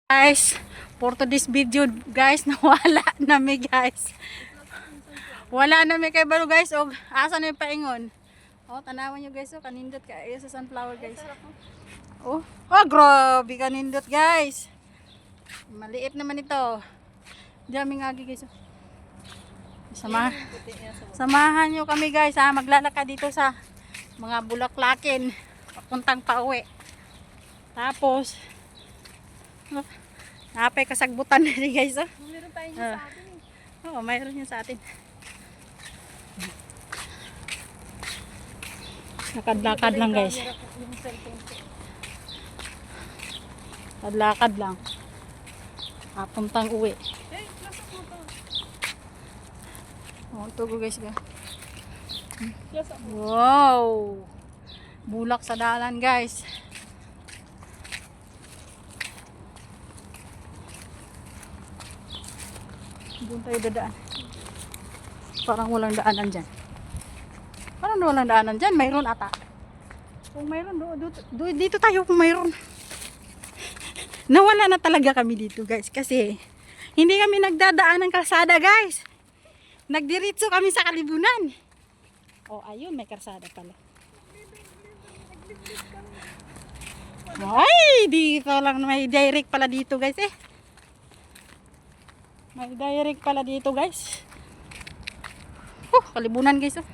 Guys, for today's video guys, nawala nami guys. Wala nami kay balo guys og asa na yung paingon. Oh, tanawan nyo guys, oh, kanindot kayo sa sunflower guys. Oh, grabe kanindot guys. Maliit naman ito. Dami ngagi guys. Oh. Samahan nyo kami guys ha, maglalakad dito sa mga bulaklakin papuntang pauwi. Tapos napay kasagbutan na guys. Oh. Meron tayo niya sa atin eh. Oo, mayroon yun sa atin. Lakad-lakad lang guys. Lakad lang. Papuntang uwi. Oh, tugo guys. Wow! Bulak sa dalan guys. Doon tayo dadaan. Parang walang daanan dyan. Parang walang daanan dyan. Mayroon ata. Kung mayroon, dito tayo kung mayroon. Nawala na talaga kami dito guys. Kasi hindi kami nagdadaan ng kalsada guys. Nagdiritso kami sa kalibunan. Oh, ayun, may kalsada pala. Ay, dito lang. May direct pala dito guys eh. May direct pala dito guys. Kalibunan guys oh.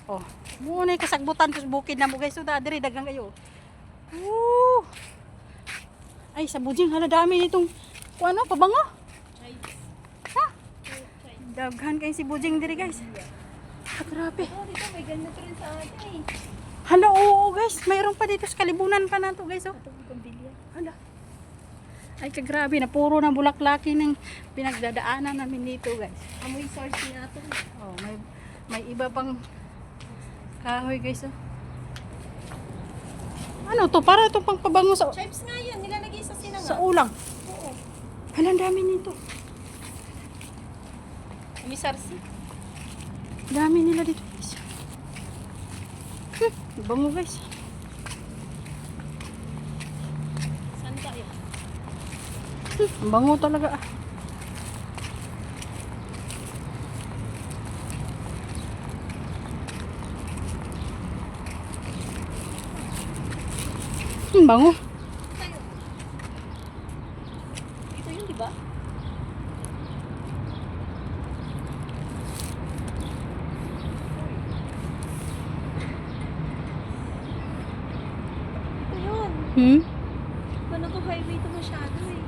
Oh, muna yung kasagbutan sa bukid na mo guys. So dadiri dagang kayo. Ay, sa bujing hala dami nitong ano, pabango. Ha? Daghan kayo si bujing diri guys. Grabe. Oh, dito may ganito rin sa atin eh. Hala, oo guys. Mayroon pa dito sa kalibunan pa na to guys oh. Hala. Ay, kagrabe na puro na bulaklaki ng pinagdadaanan namin dito guys. Amoy source natin. Oh, may iba pang kahoy guys oh. Ano to? Para itong pangpabango sa Chives nga yan, nilalagay sa sinanga. sa ulang. Oo. Hala, ang dami nito. Amoy sarsi. Dami nila dito guys. Bango guys. Saan tayo? Ang bango talaga ah. Bango. Tayo. Dito yun, di ba? Ito yun. Hmm? Paano to highway to masyado eh.